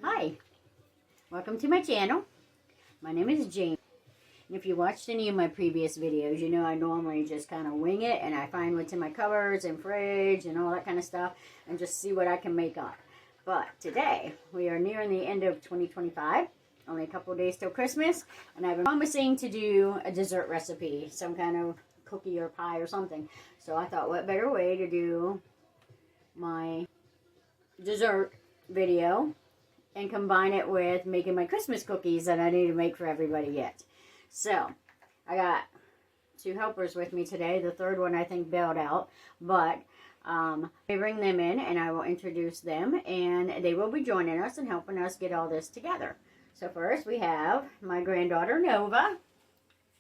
Hi, welcome to my channel. My name is Jane. And if you watched any of my previous videos, you know I normally just kind of wing it and I find what's in my cupboards and fridge and all that kind of stuff and just see what I can make up. But today, we are nearing the end of 2025. Only a couple days till Christmas. And I've been promising to do a dessert recipe, some kind of cookie or pie or something. So I thought, what better way to do my dessert video and combine it with making my Christmas cookies that I need to make for everybody yet. So, I got two helpers with me today. The third one I think bailed out, but I bring them in and I will introduce them and they will be joining us and helping us get all this together. So first we have my granddaughter Nova.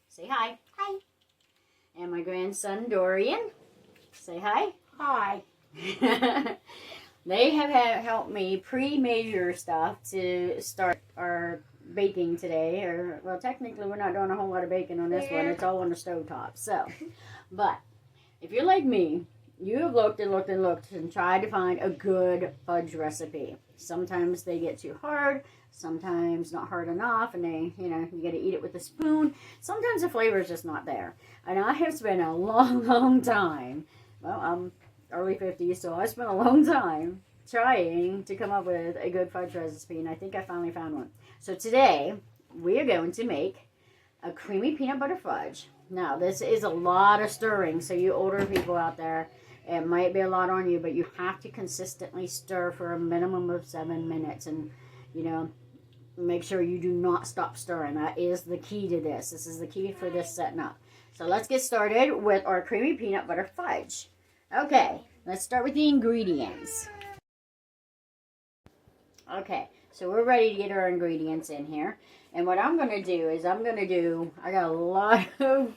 Say hi. Hi. And my grandson Dorian. Say hi. Hi. They have helped me pre-measure stuff to start our baking today. Or, well, technically we're not doing a whole lot of baking on this one. It's all on the stovetop. So, but if you're like me, you have looked and looked and looked and tried to find a good fudge recipe. Sometimes they get too hard. Sometimes not hard enough. And they, you got to eat it with a spoon. Sometimes the flavor is just not there. And I have spent a long, long time. Well, I'm early 50s, so I spent a long time trying to come up with a good fudge recipe, and I think I finally found one. So today, we are going to make a creamy peanut butter fudge. Now, this is a lot of stirring, so you older people out there, it might be a lot on you, but you have to consistently stir for a minimum of 7 minutes, and, make sure you do not stop stirring. That is the key to this. This is the key for this setting up. So let's get started with our creamy peanut butter fudge. Okay, let's start with the ingredients. Okay, so we're ready to get our ingredients in here. And what I'm going to do is I got a lot of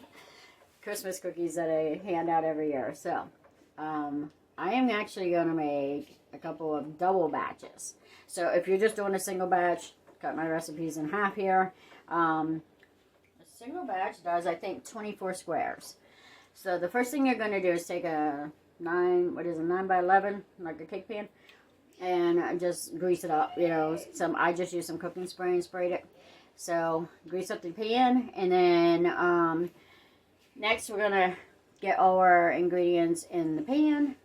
Christmas cookies that I hand out every year. So, I am actually going to make a couple of double batches. So if you're just doing a single batch, cut my recipes in half here. A single batch does, I think, 24 squares. So the first thing you're going to do is take a 9 by 11, like a cake pan, and just grease it up. I just used some cooking spray and sprayed it. So grease up the pan, and then next we're gonna get all our ingredients in the pan,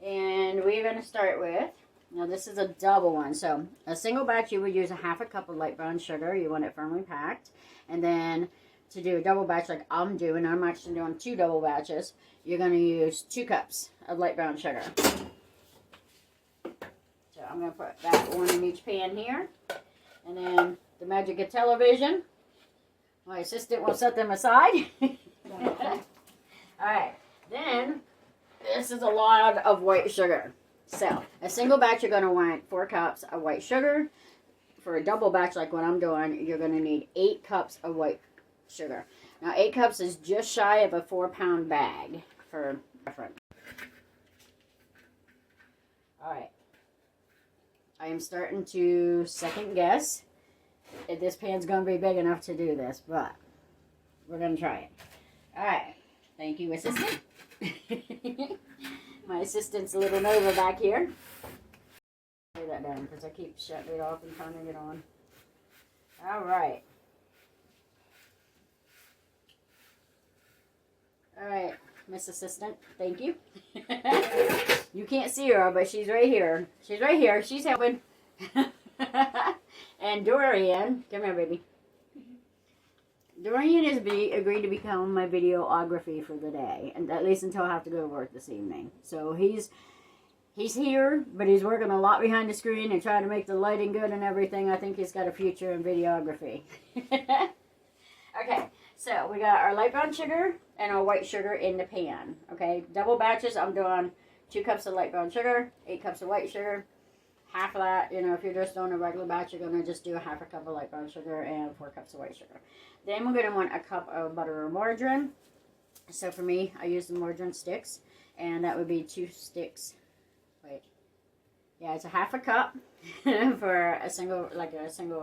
and we're gonna start with. Now this is a double one, so a single batch you would use a half a cup of light brown sugar. You want it firmly packed, and then to do a double batch like I'm doing, I'm actually doing 2 double batches. You're going to use 2 cups of light brown sugar. So I'm going to put that one in each pan here. And then the magic of television. My assistant will set them aside. Alright, then this is a lot of white sugar. So a single batch you're going to want 4 cups of white sugar. For a double batch like what I'm doing, you're going to need 8 cups of white sugar. Now 8 cups is just shy of a 4-pound bag for reference. Alright. I am starting to second guess if this pan's going to be big enough to do this, but we're going to try it. Alright. Thank you, assistant. My assistant's a little Nova back here. Lay that down because I keep shutting it off and turning it on. Alright. Alright, Miss Assistant, thank you. You can't see her, but she's right here. She's right here. She's helping. And Dorian, come here, baby. Dorian has agreed to become my videography for the day, and at least until I have to go to work this evening. So he's here, but he's working a lot behind the screen and trying to make the lighting good and everything. I think he's got a future in videography. Okay. So, we got our light brown sugar and our white sugar in the pan, okay? Double batches, I'm doing 2 cups of light brown sugar, 8 cups of white sugar. Half of that, if you're just doing a regular batch, you're going to just do a half a cup of light brown sugar and 4 cups of white sugar. Then we're going to want a cup of butter or margarine. So, for me, I use the margarine sticks, and that would be 2 sticks. Wait. Yeah, it's a half a cup for a single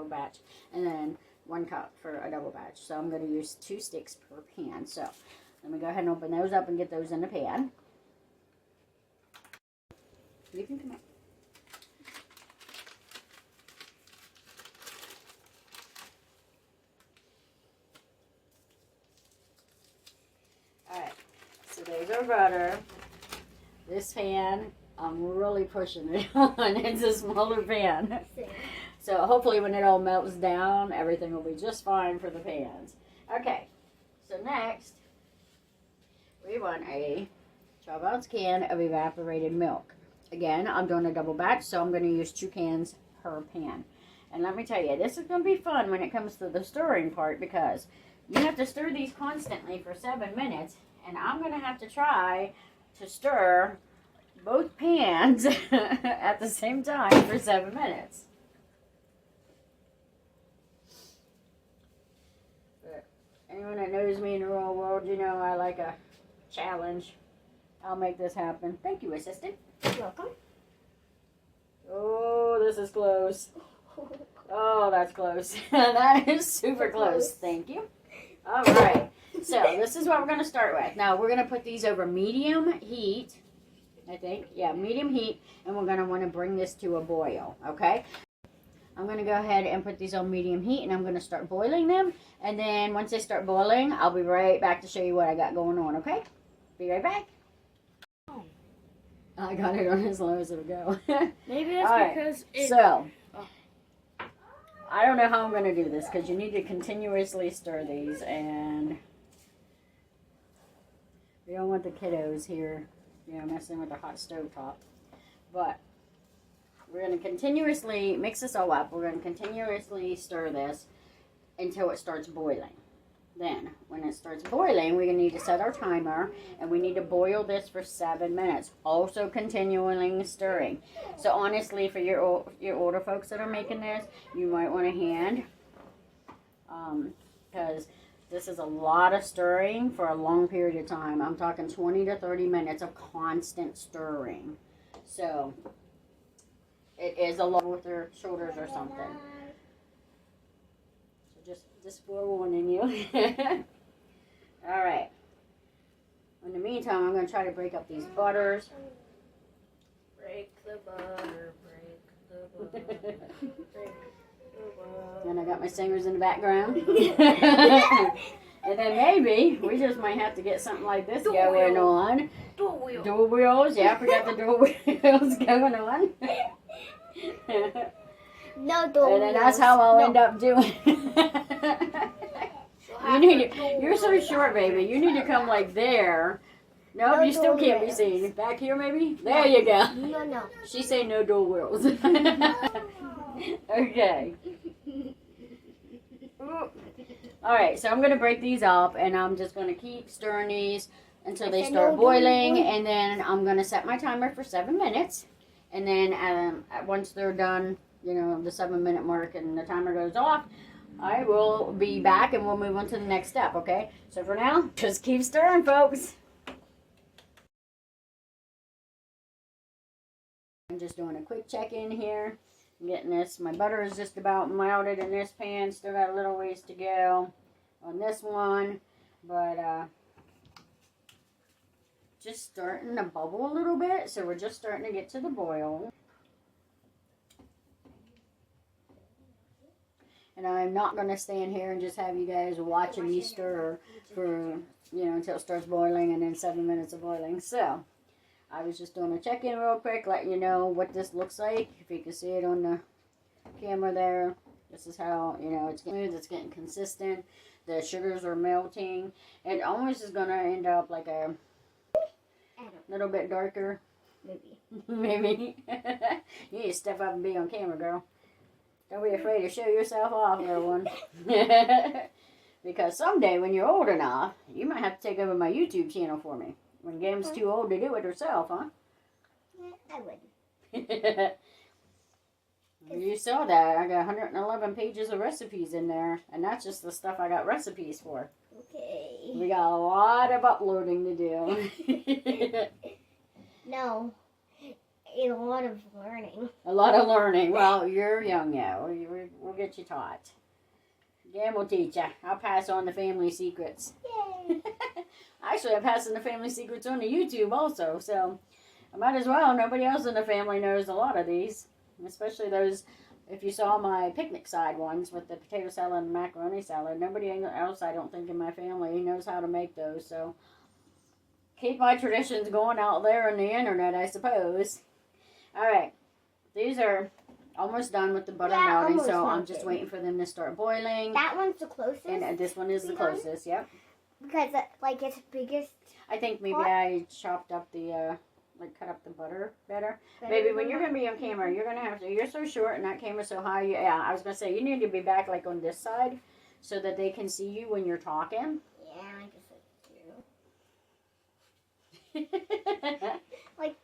batch. And then 1 cup for a double batch. So I'm going to use 2 sticks per pan. So let me go ahead and open those up and get those in the pan. You can come out. our butter. This pan, I'm really pushing it on. It's a smaller pan. So hopefully when it all melts down, everything will be just fine for the pans. Okay, so next, we want a 12-ounce can of evaporated milk. Again, I'm doing a double batch, so I'm going to use 2 cans per pan. And let me tell you, this is going to be fun when it comes to the stirring part, because you have to stir these constantly for 7 minutes, and I'm going to have to try to stir both pans at the same time for 7 minutes. But anyone that knows me in the real world, you know I like a challenge. I'll make this happen. Thank you, assistant. You're welcome. Oh, this is close. Oh, that's close. That is super close. Thank you. All right. So this is what we're going to start with. Now we're going to put these over medium heat. I think. Yeah, medium heat. And we're going to want to bring this to a boil. Okay. I'm going to go ahead and put these on medium heat. And I'm going to start boiling them. And then once they start boiling, I'll be right back to show you what I got going on. Okay. Be right back. I got it on as low as it'll go. Maybe that's because it... So, I don't know how I'm going to do this, because you need to continuously stir these, and we don't want the kiddos here, you know, messing with the hot stove top. But we're going to continuously mix this all up. We're going to continuously stir this until it starts boiling. Then, when it starts boiling, we're going to need to set our timer, and we need to boil this for 7 minutes. Also continually stirring. So honestly, for your older folks that are making this, you might want a hand, because this is a lot of stirring for a long period of time. I'm talking 20 to 30 minutes of constant stirring. So, it is a lot with your shoulders or something. Just forewarning you. Alright. In the meantime, I'm going to try to break up these butters. Break the butter, break the butter, break the butter. And I got my singers in the background. And then maybe we just might have to get something like this going on. Dual wheels. Dual wheels. Yeah, we got the dual wheels going on. No dual wheels. And then that's how I'll end up doing. You're so short, baby. You need to come like there. Nope, you still can't be seen. Back here, maybe? There you go. No. She say no dual wheels. Okay. Alright, so I'm going to break these up, and I'm just going to keep stirring these until they start boiling, and then I'm going to set my timer for 7 minutes. And then once they're done, you know, the 7-minute mark and the timer goes off, I will be back and we'll move on to the next step, okay? So for now, just keep stirring, folks. I'm just doing a quick check-in here. I'm getting this. My butter is just about melted in this pan. Still got a little ways to go on this one. But, just starting to bubble a little bit. So we're just starting to get to the boil. And I'm not going to stand here and just have you guys watching me stir for, you know, until it starts boiling and then 7 minutes of boiling. So, I was just doing a check-in real quick, letting you know what this looks like. If you can see it on the camera there. This is how, you know, it's getting smooth, it's getting consistent. The sugars are melting. It almost is going to end up like a little bit darker. Maybe. Maybe. You need to step up and be on camera, girl. Don't be afraid to show yourself off, little one. Because someday, when you're old enough, you might have to take over my YouTube channel for me. When Gam's too old to do it herself, huh? Yeah, I would. You saw that. I got 111 pages of recipes in there. And that's just the stuff I got recipes for. Okay. We got a lot of uploading to do. No. A lot of learning. A lot of learning. Well, you're young now. We'll get you taught. Gam will teach you. I'll pass on the family secrets. Yay. Actually, I'm passing the family secrets on to YouTube also. So, I might as well. Nobody else in the family knows a lot of these. Especially those, if you saw my picnic side ones with the potato salad and macaroni salad. Nobody else, I don't think, in my family knows how to make those. So, keep my traditions going out there on the internet, I suppose. All right. These are almost done with the butter melting, so I'm just waiting for them to start boiling. That one's the closest. And this one is the closest, yep. Because, like, it's biggest. I think maybe I chopped up the, cut up the butter better. Maybe when you're going to be on camera, you're going to have to, you're so short and that camera's so high. Yeah, I was going to say, you need to be back, like, on this side so that they can see you when you're talking. Yeah, I guess I do. Like,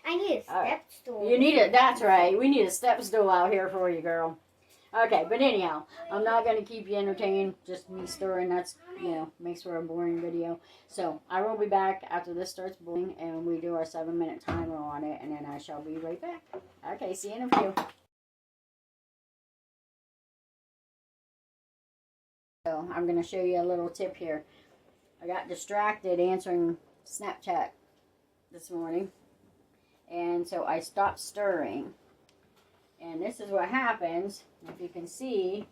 I need a step stool. You need it, that's right. We need a step stool out here for you, girl. Okay, but anyhow, I'm not going to keep you entertained. Just me stirring. That's, makes for a boring video. So, I will be back after this starts boiling, and we do our 7-minute timer on it, and then I shall be right back. Okay, see you in a few. So, I'm going to show you a little tip here. I got distracted answering Snapchat this morning, and so I stopped stirring. And this is what happens, if you can see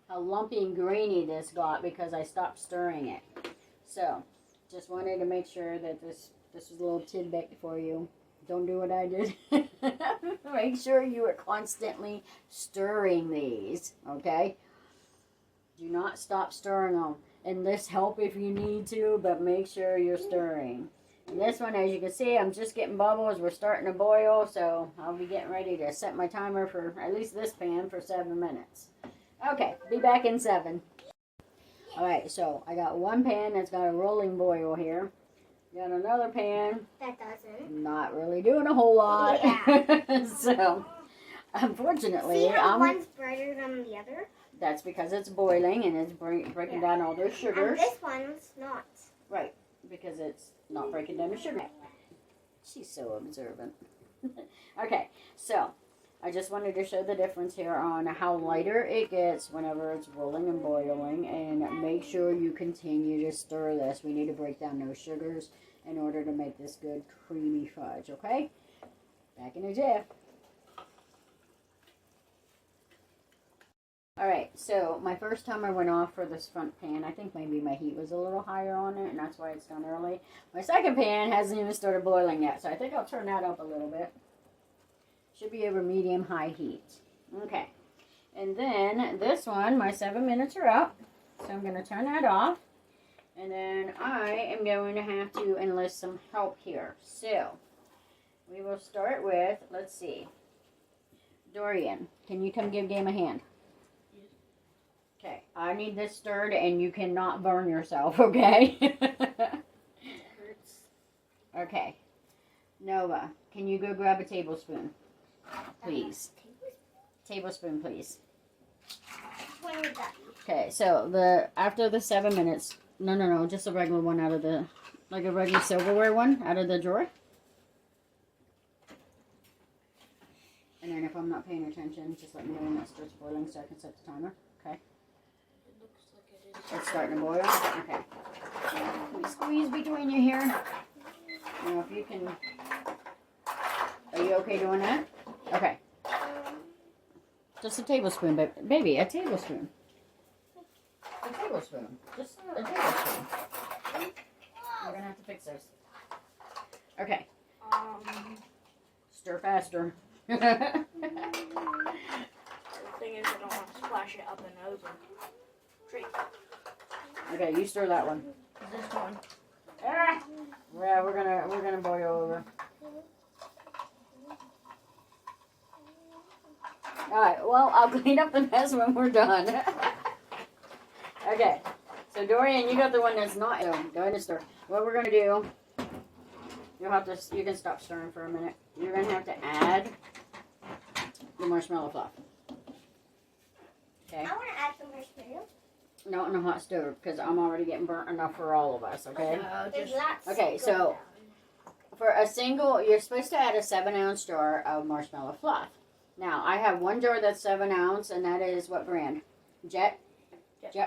how lumpy and grainy this got because I stopped stirring it. So, just wanted to make sure that this is a little tidbit for you. Don't do what I did. Make sure you are constantly stirring these, okay? Do not stop stirring them. And this help if you need to, but make sure you're stirring. And this one, as you can see, I'm just getting bubbles. We're starting to boil, so I'll be getting ready to set my timer for at least this pan for 7 minutes. Okay, be back in 7. Alright, so I got one pan that's got a rolling boil here. Got another pan. That doesn't. Not really doing a whole lot. Yeah. So, unfortunately, see how one's brighter than the other? That's because it's boiling and it's breaking down all those sugars. And this one's not. Right, because it's not breaking down the sugar. She's so observant. Okay, so I just wanted to show the difference here on how lighter it gets whenever it's rolling and boiling, and make sure you continue to stir this. We need to break down those sugars in order to make this good creamy fudge, okay? Back in a jiff. Alright, so my first timer went off for this front pan. I think maybe my heat was a little higher on it, and that's why it's done early. My second pan hasn't even started boiling yet, so I think I'll turn that up a little bit. Should be over medium-high heat. Okay, and then this one, my 7 minutes are up, so I'm going to turn that off. And then I am going to have to enlist some help here. So, we will start with, let's see. Dorian, can you come give Game a hand? Okay, I need this stirred and you cannot burn yourself, okay? Hurts. Okay. Nova, can you go grab a tablespoon? Please. Tablespoon, please. Okay, so after the 7 minutes, no, just a regular one out of the, like a regular silverware one out of the drawer. And then if I'm not paying attention, just let me know when that starts boiling so I can set the timer. Okay. It's starting to boil. Okay. Can we squeeze between you here? Now, if you can. Are you okay doing that? Okay. Just a tablespoon, baby. A tablespoon. A tablespoon. Just a tablespoon. We're gonna have to fix this. Okay. Stir faster. The thing is, I don't want to splash it up and over. Okay, you stir that one. This one. Ah! Yeah, we're gonna boil over. Alright, well, I'll clean up the mess when we're done. Okay, so Dorian, you got the one that's not, go ahead and stir. What we're gonna do, you can stop stirring for a minute. You're gonna have to add the marshmallow fluff. Okay. I want to add some marshmallow. Not on a hot stove, because I'm already getting burnt enough for all of us, okay? Okay, so so for a single, you're supposed to add a 7-ounce jar of marshmallow fluff. Now, I have one jar that's 7 ounce, and that is what brand? Jet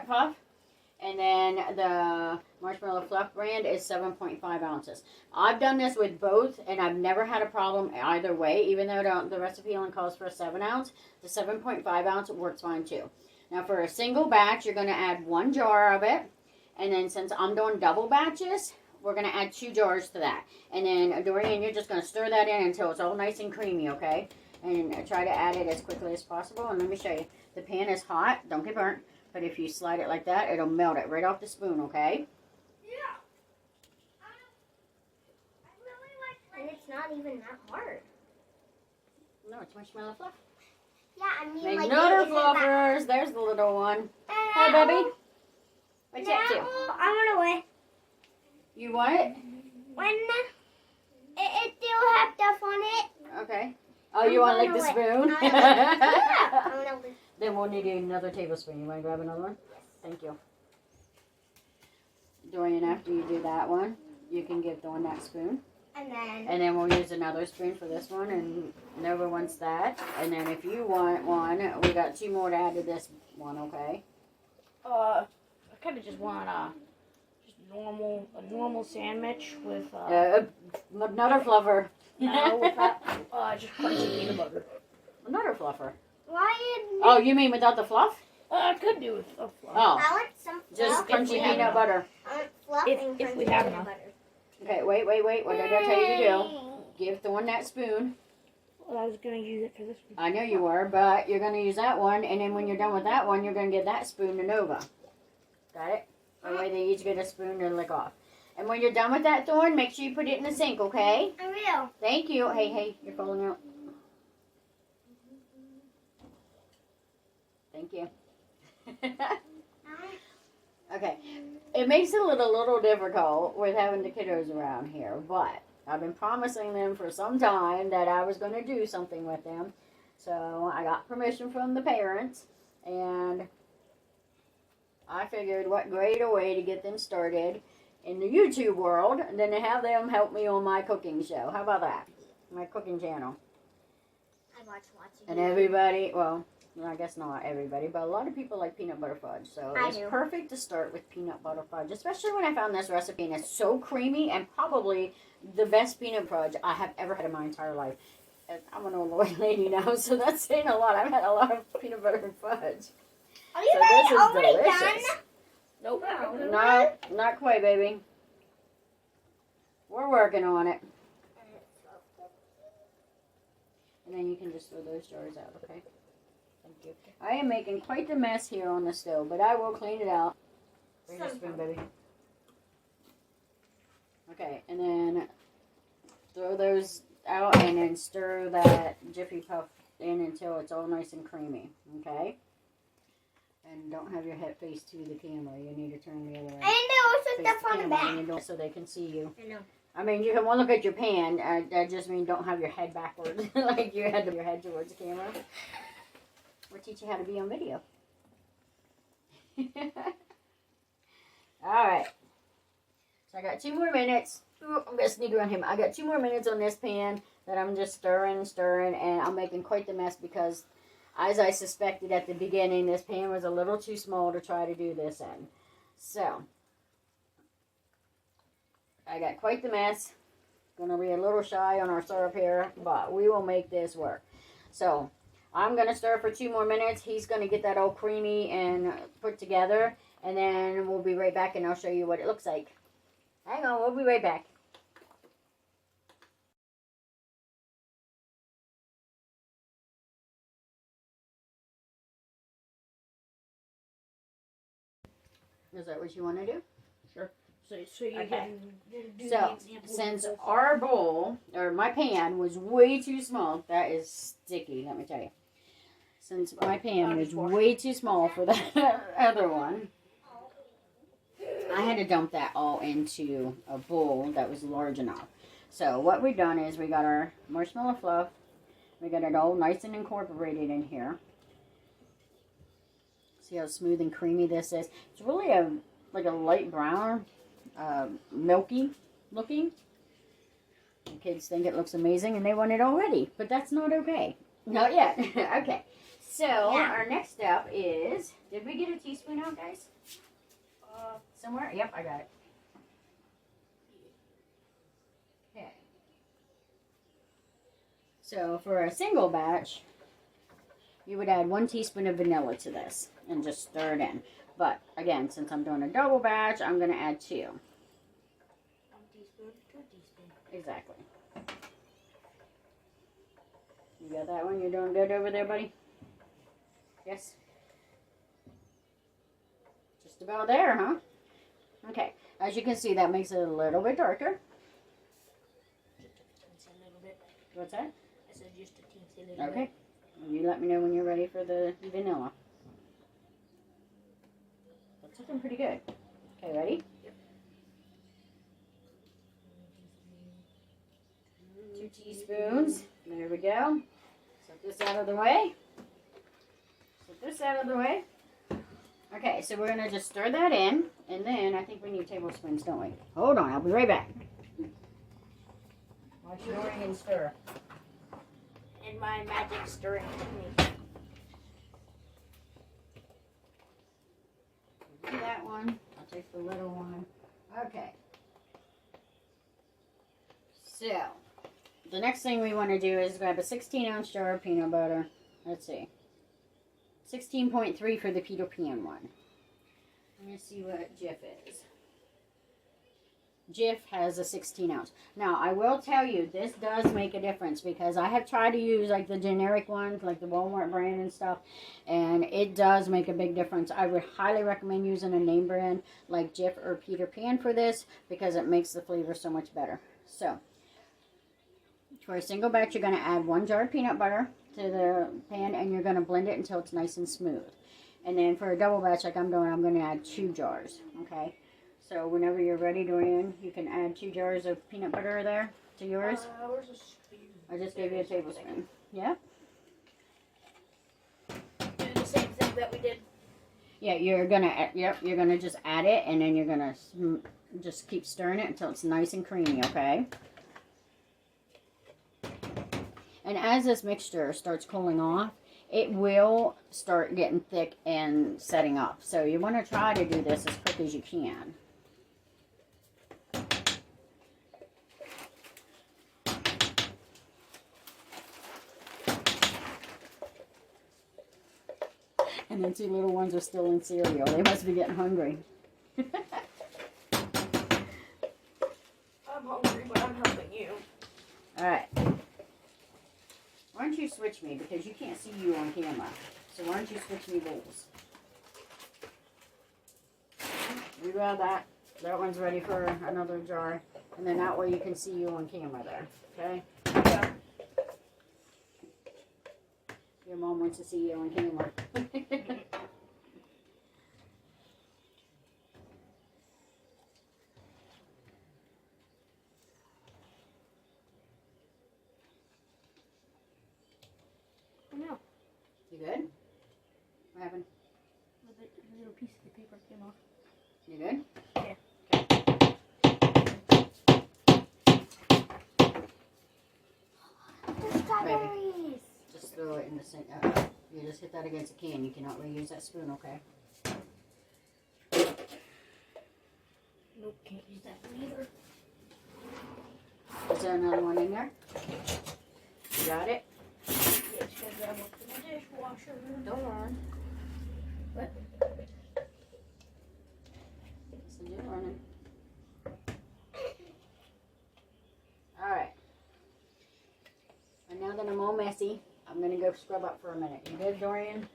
Puff. And then the marshmallow fluff brand is 7.5 ounces. I've done this with both, and I've never had a problem either way. Even though the recipe only calls for a 7 ounce, the 7.5 ounce works fine too. Now, for a single batch, you're going to add 1 jar of it. And then since I'm doing double batches, we're going to add 2 jars to that. And then, Dorian, you're just going to stir that in until it's all nice and creamy, okay? And try to add it as quickly as possible. And let me show you. The pan is hot. Don't get burnt. But if you slide it like that, it'll melt it right off the spoon, okay? Yeah. I really like. And it's not even that hard. No, it's marshmallow fluff. Yeah, I mean, Make like, another it isn't fluffers. There's the little one. Hey, baby. What's that to? I want to wait. You want it? When it still have stuff on it. Okay. Oh, you want like the spoon? Yeah. Then we'll need another tablespoon. You want to grab another one? Yes. Thank you. Dorian, after you do that one, you can give Dawn that spoon. And then we'll use another spoon for this one, and Nova wants that. And then if you want one, we got 2 more to add to this one, okay? I kind of just want a normal sandwich with Another fluffer. no, with that, just crunchy peanut butter. Another fluffer. Why? Oh, you mean without the fluff? I could do with a fluff. Oh, I want some just fluff. crunchy peanut butter. I want fluff If- and if we crunchy have peanut enough. butter. Okay, wait. What did I tell you to do? Give Dawn that spoon. Well, I was gonna use it for this one. I know you were, but you're going to use that one, and then when you're done with that one, you're going to give that spoon to Nova. Got it? That way they each get a spoon to lick off. And when you're done with that, Thorn, make sure you put it in the sink, okay? I will. Thank you. Hey, you're falling out. Thank you. Okay. It makes it a little difficult with having the kiddos around here, but I've been promising them for some time that I was going to do something with them. So I got permission from the parents, and I figured what greater way to get them started in the YouTube world than to have them help me on my cooking show. How about that? My cooking channel. I watch lots of And everybody, well, I guess not everybody, but a lot of people like peanut butter fudge. So I it's do. perfect to start with peanut butter fudge, especially when I found this recipe and it's so creamy and probably the best peanut fudge I have ever had in my entire life. And I'm an old lady now, so that's saying a lot. I've had a lot of peanut butter and fudge. Are you So guys this is already delicious. done? Nope. No, not quite, baby. We're working on it. And then you can just throw those jars out, okay? Thank you. I am making quite the mess here on the stove, but I will clean it out. Bring your spoon, baby. Okay, and then throw those out and then stir that Jiffy Puff in until it's all nice and creamy, okay? And don't have your head face to the camera. You need to turn the other way. And there was stuff on the When back. you do it so they can see you. I know. I mean, you can one look at your pan. I just mean don't have your head backwards, like you had your head towards the camera. We'll teach you how to be on video. All right. So I got 2 more minutes. Ooh, I'm gonna sneak around him. I got 2 more minutes on this pan that I'm just stirring, and I'm making quite the mess because, as I suspected at the beginning, this pan was a little too small to try to do this in. So I got quite the mess. Gonna be a little shy on our syrup here, but we will make this work. So I'm gonna stir for 2 more minutes. He's gonna get that all creamy and put together, and then we'll be right back and I'll show you what it looks like. Hang on, we'll be right back. Is that what you want to do? Sure. So you Okay. can do So, the example since with the- our bowl, or my pan, was way too small, that is sticky, let me tell you. Since my pan was way too small for the other one, I had to dump that all into a bowl that was large enough. So what we've done is we got our marshmallow fluff, we got it all nice and incorporated in here. See how smooth and creamy this is? It's really like a light brown, milky looking. The kids think it looks amazing and they want it already, but that's not okay. Not yet. Okay. So our next step is, did we get a teaspoon out, guys? Somewhere? Yep, I got it. Okay. So for a single batch, you would add 1 teaspoon of vanilla to this and just stir it in. But again, since I'm doing a double batch, I'm going to add 2. Exactly. You got that one? You're doing good over there, buddy? Yes? Just about there, huh? Okay. As you can see, that makes it a little bit darker. Just a little bit. What's that? I said just a teensy little bit. Okay. You let me know when you're ready for the vanilla. That's looking pretty good. Okay, ready? Yep. 2 teaspoons. There we go. Set this out of the way. Set this out of the way. Okay, so we're going to just stir that in. And then I think we need tablespoons, don't we? Hold on, I'll be right back. While stirring and stir. And my magic stirring technique. Do that one. I'll take the little one. Okay. So, the next thing we want to do is grab a 16-ounce jar of peanut butter. Let's see. 16.3 for the Peter Pan one. Let me see what Jif is. Jif has a 16-ounce. Now, I will tell you, this does make a difference because I have tried to use like the generic ones, like the Walmart brand and stuff, and it does make a big difference. I would highly recommend using a name brand like Jif or Peter Pan for this because it makes the flavor so much better. So, for a single batch, you're going to add 1 jar of peanut butter to the pan, and you're going to blend it until it's nice and smooth. And then for a double batch like I'm doing, I'm going to add 2 jars, okay? So whenever you're ready, Dorian, you can add 2 jars of peanut butter there to yours. Where's the spoon? I just gave you a tablespoon. Yeah? Do the same thing that we did. Yeah, you're gonna just add it, and then you're gonna just keep stirring it until it's nice and creamy, okay? And as this mixture starts cooling off, it will start getting thick and setting up. So you want to try to do this as quick as you can. And the 2 little ones are still in cereal. They must be getting hungry. I'm hungry, but I'm helping you. Alright. Why don't you switch me, because you can't see you on camera. So why don't you switch me bowls? Regrab that. That one's ready for another jar. And then that way you can see you on camera there. Okay? Yeah. Your mom wants to see you on camera. No. You good? What happened? The little piece of the paper came off. You good? Yeah. The strawberries. Just throw it in the sink. You just hit that against the can. You cannot reuse that spoon, okay? Nope, can't use that one either. Is there another one in there? You got it? Yeah, just gotta grab one from the dishwasher. Don't learn. What? So you're learning. Alright. And now that I'm all messy, I'm going to go scrub up for a minute. You good, Dorian?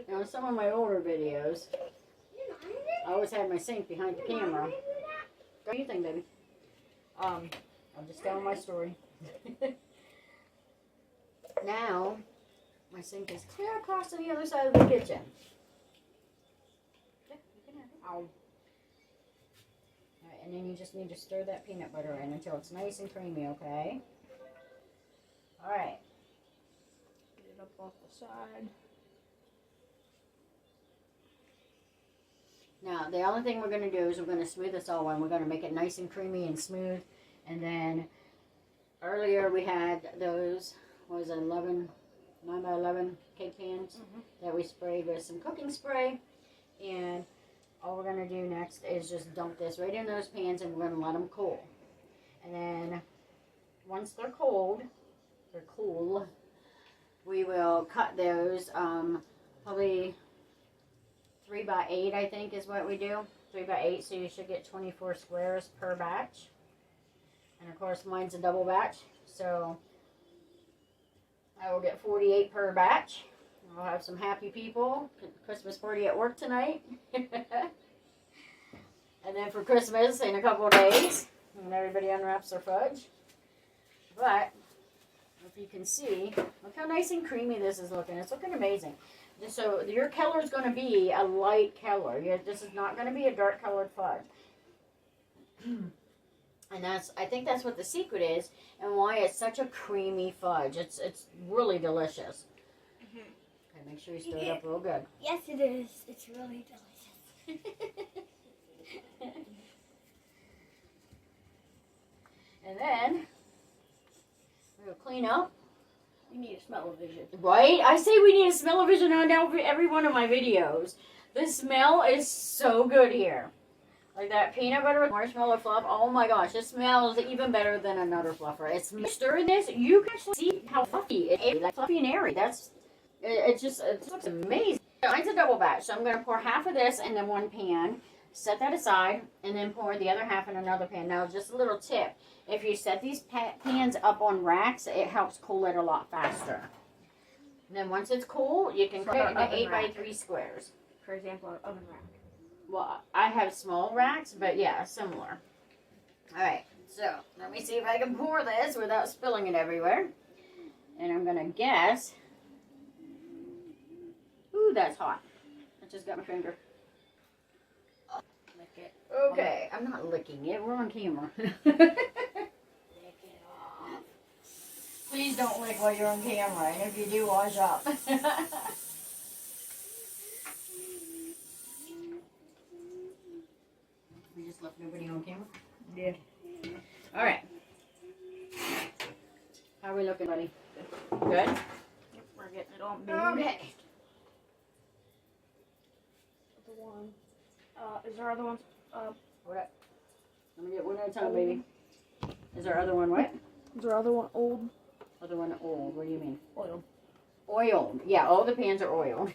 Now, in some of my older videos, I always had my sink behind the camera. What do you think, baby? I'm just telling my story. Now, my sink is clear across to the other side of the kitchen. Yeah, you can have it. Alright, and then you just need to stir that peanut butter in until it's nice and creamy, okay? Alright. Get it up off the side. Now, the only thing we're going to do is we're going to smooth this all in. We're going to make it nice and creamy and smooth. And then earlier we had those, what was it, 11, 9 by 11 cake pans that we sprayed with some cooking spray. And all we're going to do next is just dump this right in those pans, and we're going to let them cool. And then once they're cool, we will cut those, probably 3 by 8, I think is what we do. 3 by 8, so you should get 24 squares per batch. And of course mine's a double batch, so I will get 48 per batch. I'll have some happy people. Christmas party at work tonight. And then for Christmas in a couple of days, when everybody unwraps their fudge. But if you can see, look how nice and creamy this is looking. It's looking amazing. So your color is going to be a light color. This is not going to be a dark colored fudge. And I think that's what the secret is, and why it's such a creamy fudge. It's really delicious. Okay, make sure you stir it up real good. Yes, it is. It's really delicious. And then we'll clean up. You need a smell-o-vision. Right? I say we need a smell-o-vision on every one of my videos. The smell is so good here. Like that peanut butter with marshmallow fluff. Oh my gosh, it smells even better than another fluffer. It's stir this, you can actually see how fluffy it is. Like fluffy and airy. It just looks amazing. Mine's a double batch, so I'm going to pour half of this in one pan, set that aside, and then pour the other half in another pan. Now, just a little tip. If you set these pans up on racks, it helps cool it a lot faster. And then once it's cool, you can cut it into 8 by 3 squares. For example, an oven rack. Well, I have small racks, but yeah, similar. Alright, so let me see if I can pour this without spilling it everywhere. And I'm going to guess. Ooh, that's hot. I just got my finger. Lick it. Okay, I'm not licking it. We're on camera. Lick it off. Please don't lick while you're on camera, and if you do, wash up. We just left nobody on camera? Yeah. Alright. How are we looking, buddy? Good? Yep, we're getting it on. Okay. The one. Is there other ones? What up? Let me get one at a time, baby. Is there other one what? Is there other one old? Other one old. What do you mean? Oil. Oiled. Yeah, all the pans are oiled.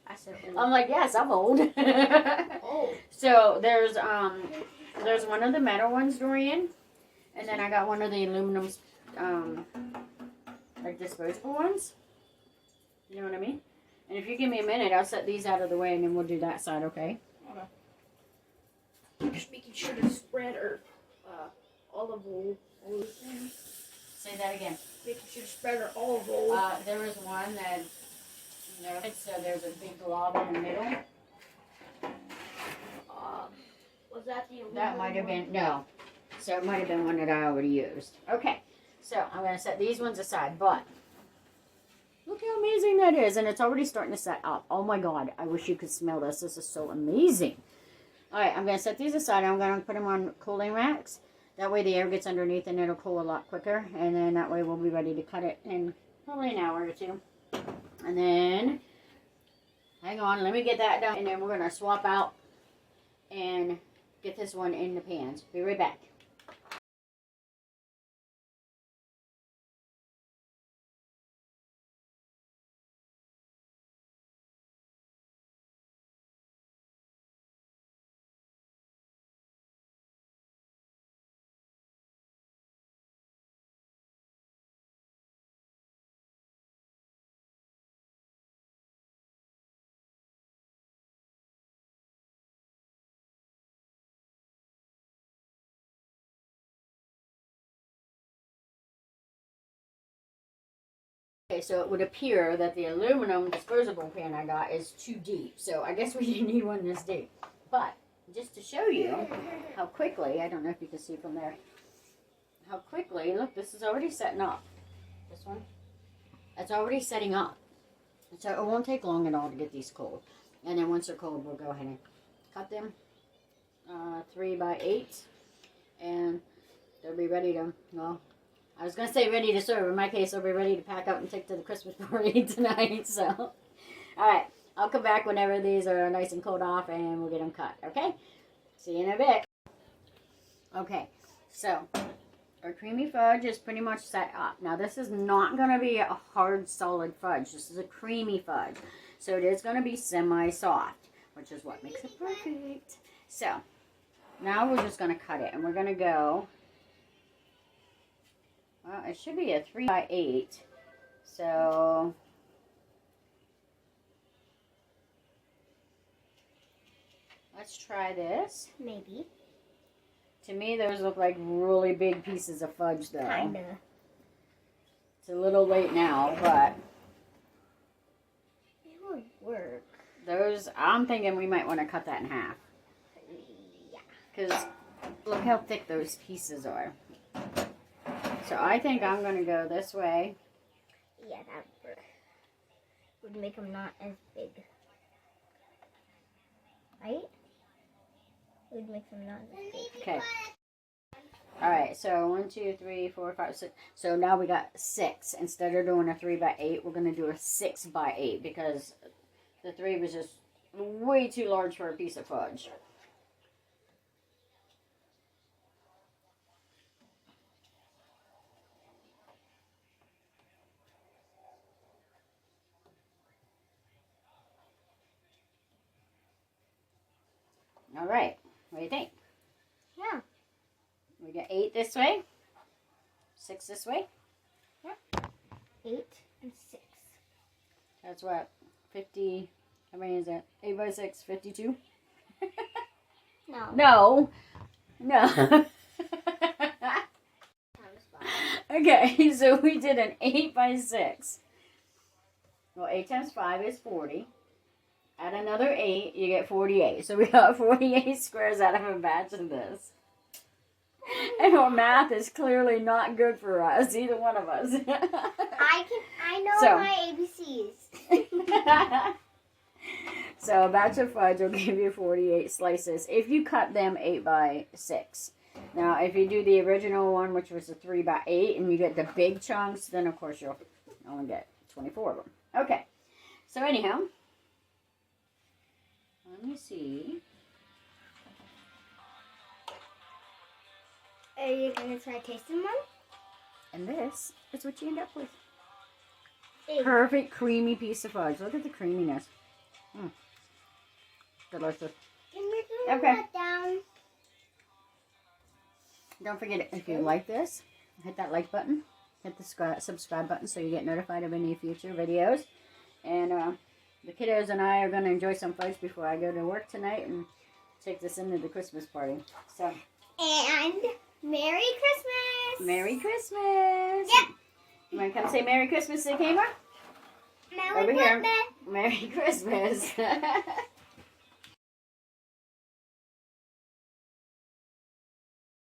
I said old. I'm like, yes, I'm old. Old. So there's one of the metal ones, Dorian, and then I got one of the aluminum, like disposable ones. You know what I mean? And if you give me a minute, I'll set these out of the way, and then we'll do that side, okay? Okay. Just making sure to spread our olive oil. Say that again. Making sure to spread our olive oil. There was one that, so there's a big glob in the middle. Was that the aluminum That might have one? been, no. So it might have been one that I already used. Okay, so I'm going to set these ones aside, but look how amazing that is. And it's already starting to set up. Oh my God, I wish you could smell this. This is so amazing. All right, I'm going to set these aside. I'm going to put them on cooling racks. That way the air gets underneath and it'll cool a lot quicker. And then that way we'll be ready to cut it in probably an hour or two. And then, hang on, let me get that done. And then we're going to swap out and get this one in the pans. Be right back. Okay, so it would appear that the aluminum disposable pan I got is too deep. So I guess we didn't need one this deep. But just to show you how quickly, I don't know if you can see from there, how quickly, look, this is already setting up. This one, it's already setting up. So it won't take long at all to get these cold. And then once they're cold, we'll go ahead and cut them 3 by 8. And they'll be ready to, well, I was going to say ready to serve. In my case, I'll be ready to pack up and take to the Christmas party tonight. So, all right. I'll come back whenever these are nice and cooled off and we'll get them cut. Okay? See you in a bit. Okay. So, our creamy fudge is pretty much set up. Now, this is not going to be a hard, solid fudge. This is a creamy fudge. So, it is going to be semi-soft, which is what makes it perfect. So, now we're just going to cut it. And we're going to go... Well, it should be a 3x8. So, let's try this. Maybe. To me, those look like really big pieces of fudge, though. Kinda. It's a little late now, but It would work. those, I'm thinking we might want to cut that in half. Yeah. Because look how thick those pieces are. So I think I'm going to go this way. Yeah, that would make them not as big. Right? It would make them not as big. Okay. Alright, so 1, 2, 3, 4, 5, 6. So now we got 6. Instead of doing a 3x8, we're going to do a 6x8 because the 3 was just way too large for a piece of fudge. Alright, what do you think? Yeah. We got 8 this way, 6 this way. 8 and 6. That's what, 50, how many is that? 8 by 6, 52? No. No. No. Times 5. Okay, so we did an 8 by 6. Well, 8 times 5 is 40. Add another 8, you get 48. So we got 48 squares out of a batch of this. And our math is clearly not good for us, either one of us. I know So. my ABCs. So a batch of fudge will give you 48 slices if you cut them 8 by 6. Now, if you do the original one, which was a 3 by 8, and you get the big chunks, then of course you'll only get 24 of them. Okay. So anyhow, let me see. Are you going to try tasting one? And this is what you end up with. Hey. Perfect creamy piece of fudge. Look at the creaminess. Delicious. Can we do Okay. that down? Don't forget, if you like this, hit that like button. Hit the subscribe button so you get notified of any future videos. And the kiddos and I are going to enjoy some fudge before I go to work tonight and take this into the Christmas party. So, And Merry Christmas! Merry Christmas! Yep. You want to come say Merry Christmas to the camera? Merry Over here. Christmas! Merry Christmas!